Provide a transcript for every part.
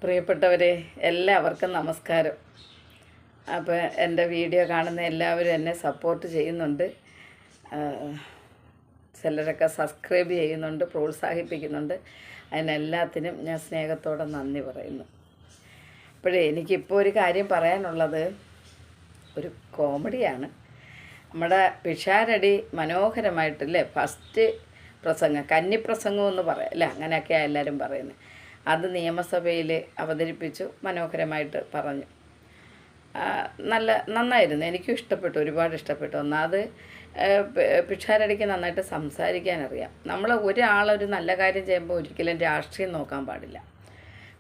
പ്രിയപ്പെട്ടവരെ, എല്ലാവർക്കും നമസ്കാരം. അപ്പോൾ എൻ്റെ വീഡിയോ കാണുന്ന എല്ലാവരും എന്നെ സപ്പോർട്ട് ചെയ്യുന്നുണ്ട്. ചിലരൊക്കെ സബ്സ്ക്രൈബ് ചെയ്യുന്നുണ്ട്, പ്രോത്സാഹിപ്പിക്കുന്നുണ്ട്. അതിനെല്ലാത്തിനും ഞാൻ സ്നേഹത്തോടെ നന്ദി പറയുന്നു. അപ്പോഴേ എനിക്കിപ്പോൾ ഒരു കാര്യം പറയാനുള്ളത് ഒരു കോമഡിയാണ്. നമ്മുടെ പിഷാരടി മനോഹരമായിട്ടല്ലേ ഫസ്റ്റ് പ്രസംഗം, കന്നിപ്രസംഗം എന്ന് പറയാം അല്ലേ, അങ്ങനെയൊക്കെയാണ് എല്ലാവരും പറയുന്നത്. അത് നിയമസഭയിൽ അവതരിപ്പിച്ചു, മനോഹരമായിട്ട് പറഞ്ഞു. നന്നായിരുന്നു, എനിക്കും ഇഷ്ടപ്പെട്ടു, ഒരുപാട് ഇഷ്ടപ്പെട്ടു. ഒന്നാമത് പിഷാരടിക്ക് നന്നായിട്ട് സംസാരിക്കാനറിയാം. നമ്മൾ ഒരാളൊരു നല്ല കാര്യം ചെയ്യുമ്പോൾ ഒരിക്കലും രാഷ്ട്രീയം നോക്കാൻ പാടില്ല.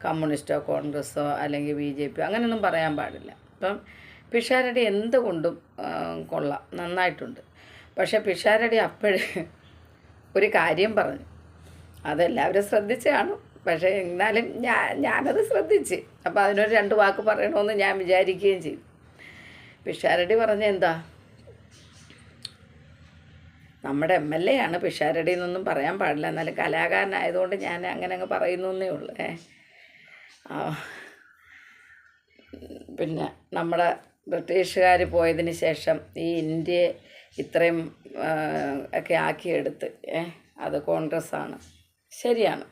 കമ്മ്യൂണിസ്റ്റോ കോൺഗ്രസ്സോ അല്ലെങ്കിൽ BJP അങ്ങനെയൊന്നും പറയാൻ പാടില്ല. ഇപ്പം പിഷാരടി എന്തുകൊണ്ടും കൊള്ളാം, നന്നായിട്ടുണ്ട്. പക്ഷേ പിഷാരടി അപ്പോഴേ ഒരു കാര്യം പറഞ്ഞു, അതെല്ലാവരും ശ്രദ്ധിച്ച് കാണും. പക്ഷേ എന്നാലും ഞാനത് ശ്രദ്ധിച്ച്, അപ്പോൾ അതിനൊരു 2 വാക്ക് പറയണമെന്ന് ഞാൻ വിചാരിക്കുകയും ചെയ്തു. പിഷാരടി പറഞ്ഞ എന്താ, നമ്മുടെ MLA ആണ് പിഷാരടി എന്നൊന്നും പറയാൻ പാടില്ല, എന്നാലും കലാകാരനായതുകൊണ്ട് ഞാൻ അങ്ങനെ അങ്ങ് പറയുന്നേ ഉള്ളൂ. പിന്നെ നമ്മുടെ ബ്രിട്ടീഷുകാർ പോയതിന് ശേഷം ഈ ഇന്ത്യയെ ഇത്രയും ഒക്കെ ആക്കിയെടുത്ത് അത് കോൺഗ്രസ്സാണ്, ശരിയാണ്,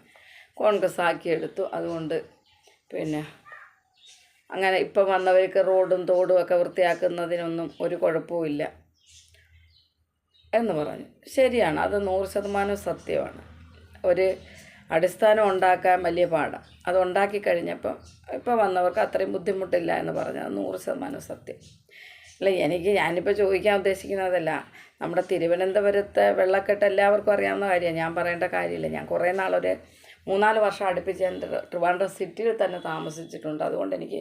കോൺഗ്രസ് ആക്കിയെടുത്തു. അതുകൊണ്ട് പിന്നെ അങ്ങനെ ഇപ്പം വന്നവർക്ക് റോഡും തോടും ഒക്കെ വൃത്തിയാക്കുന്നതിനൊന്നും ഒരു കുഴപ്പവുമില്ല എന്ന് പറഞ്ഞു. ശരിയാണ്, അത് 100% സത്യമാണ്. ഒരു അടിസ്ഥാനം ഉണ്ടാക്കാൻ വലിയ പാടാണ്. അത് ഉണ്ടാക്കി കഴിഞ്ഞപ്പോൾ ഇപ്പോൾ വന്നവർക്ക് അത്രയും ബുദ്ധിമുട്ടില്ല എന്ന് പറഞ്ഞത് 100% സത്യം. അല്ല, ഞാനിപ്പോൾ ചോദിക്കാൻ ഉദ്ദേശിക്കുന്നതല്ല, നമ്മുടെ തിരുവനന്തപുരത്തെ വെള്ളക്കെട്ട് എല്ലാവർക്കും അറിയാവുന്ന കാര്യമാണ്, ഞാൻ പറയേണ്ട കാര്യമില്ല. ഞാൻ കുറേ നാളൊരു 3-4 വർഷം അടുപ്പിച്ച് എൻ്റെ ട്രിവാൻഡ്രം സിറ്റിയിൽ തന്നെ താമസിച്ചിട്ടുണ്ട്. അതുകൊണ്ട് എനിക്ക്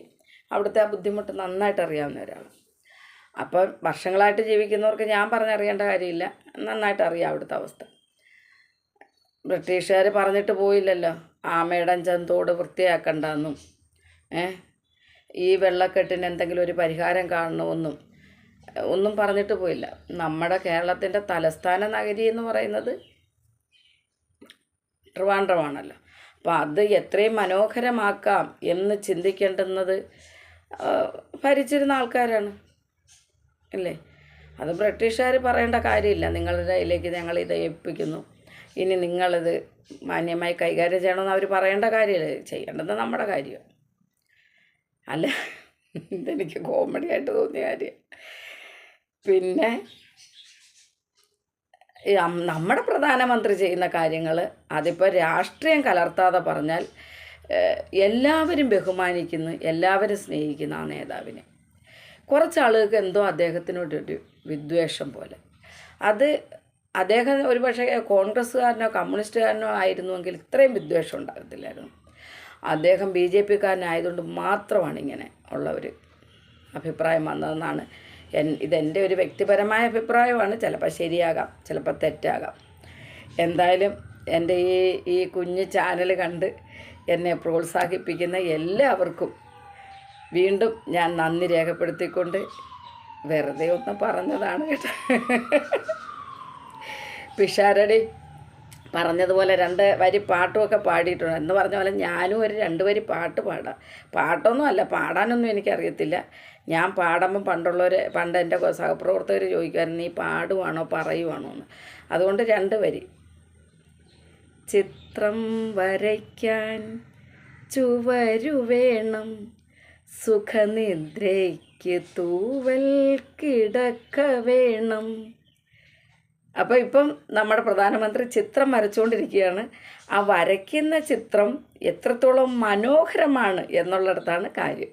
അവിടുത്തെ ആ ബുദ്ധിമുട്ട് നന്നായിട്ട് അറിയാവുന്ന ഒരാളാണ്. അപ്പം വർഷങ്ങളായിട്ട് ജീവിക്കുന്നവർക്ക് ഞാൻ പറഞ്ഞറിയേണ്ട കാര്യമില്ല, നന്നായിട്ട് അറിയാം അവിടുത്തെ അവസ്ഥ. ബ്രിട്ടീഷുകാർ പറഞ്ഞിട്ട് പോയില്ലല്ലോ ആമേടഞ്ചൻ തോട് വൃത്തിയാക്കണ്ടെന്നും ഈ വെള്ളക്കെട്ടിന് എന്തെങ്കിലും ഒരു പരിഹാരം കാണണമെന്നും ഒന്നും പറഞ്ഞിട്ട് പോയില്ല. നമ്മുടെ കേരളത്തിൻ്റെ തലസ്ഥാന നഗരി എന്ന് പറയുന്നത് ട്രിവാൻഡ്രമാണല്ലോ. അപ്പോൾ അത് എത്രയും മനോഹരമാക്കാം എന്ന് ചിന്തിക്കേണ്ടുന്നത് ഭരിച്ചിരുന്ന ആൾക്കാരാണ് അല്ലേ. അത് ബ്രിട്ടീഷുകാർ പറയേണ്ട കാര്യമില്ല, നിങ്ങളുടെ കയ്യിലേക്ക് ഞങ്ങളിത് ഏൽപ്പിക്കുന്നു, ഇനി നിങ്ങളിത് മാന്യമായി കൈകാര്യം ചെയ്യണമെന്ന് അവർ പറയേണ്ട കാര്യമില്ല, ചെയ്യേണ്ടത് നമ്മുടെ കാര്യം. അല്ല, ഇതെനിക്ക് കോമഡി ആയിട്ട് തോന്നിയ കാര്യം. പിന്നെ നമ്മുടെ പ്രധാനമന്ത്രി ചെയ്യുന്ന കാര്യങ്ങൾ, അതിപ്പോൾ രാഷ്ട്രീയം കലർത്താതെ പറഞ്ഞാൽ എല്ലാവരും ബഹുമാനിക്കുന്നു, എല്ലാവരും സ്നേഹിക്കുന്ന ആ നേതാവിനെ. കുറച്ച് ആളുകൾക്ക് എന്തോ അദ്ദേഹത്തിനോടൊരു വിദ്വേഷം പോലെ. അത് അദ്ദേഹം ഒരുപക്ഷെ കോൺഗ്രസ്സുകാരനോ കമ്മ്യൂണിസ്റ്റുകാരനോ ആയിരുന്നുവെങ്കിൽ ഇത്രയും വിദ്വേഷം ഉണ്ടാകത്തില്ലായിരുന്നു. അദ്ദേഹം BJP-കാരനായതുകൊണ്ട് മാത്രമാണ് ഇങ്ങനെ ഉള്ള ഒരു അഭിപ്രായം വന്നതെന്നാണ് ഇതെൻ്റെ ഒരു വ്യക്തിപരമായ അഭിപ്രായമാണ്. ചിലപ്പോൾ ശരിയാകാം, ചിലപ്പോൾ തെറ്റാകാം. എന്തായാലും എൻ്റെ ഈ കുഞ്ഞ് ചാനൽ കണ്ട് എന്നെ പ്രോത്സാഹിപ്പിക്കുന്ന എല്ലാവർക്കും വീണ്ടും ഞാൻ നന്ദി രേഖപ്പെടുത്തിക്കൊണ്ട്, വെറുതെ ഒന്ന് പറഞ്ഞതാണ് കേട്ടോ. പിഷാരടി പറഞ്ഞതുപോലെ 2 വരി പാട്ടുമൊക്കെ പാടിയിട്ടുണ്ട് എന്ന് പറഞ്ഞ പോലെ ഞാനും ഒരു 2 വരി പാട്ട് പാടാം. പാട്ടൊന്നും അല്ല, പാടാനൊന്നും എനിക്കറിയത്തില്ല. ഞാൻ പാടുമ്പം പണ്ട് എൻ്റെ സഹപ്രവർത്തകർ ചോദിക്കുമായിരുന്നു, നീ പാടുവാണോ പറയുവാണോ എന്ന്. അതുകൊണ്ട് 2 വരി. ചിത്രം വരയ്ക്കാൻ ചുവരു വേണം, സുഖനിദ്രയ്ക്ക് തൂവൽ കിടക്ക വേണം. അപ്പോൾ ഇപ്പം നമ്മുടെ പ്രധാനമന്ത്രി ചിത്രം വരച്ചുകൊണ്ടിരിക്കുകയാണ്. ആ വരയ്ക്കുന്ന ചിത്രം എത്രത്തോളം മനോഹരമാണ് എന്നുള്ളിടത്താണ് കാര്യം.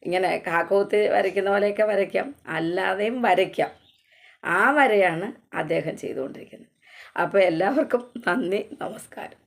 ഇങ്ങനെ കാക്കോത്ത് വരയ്ക്കുന്ന പോലെയൊക്കെ വരയ്ക്കാം, അല്ലാതെയും വരയ്ക്കാം. ആ വരയാണ് അദ്ദേഹം ചെയ്തുകൊണ്ടിരിക്കുന്നത്. അപ്പോൾ എല്ലാവർക്കും നന്ദി, നമസ്കാരം.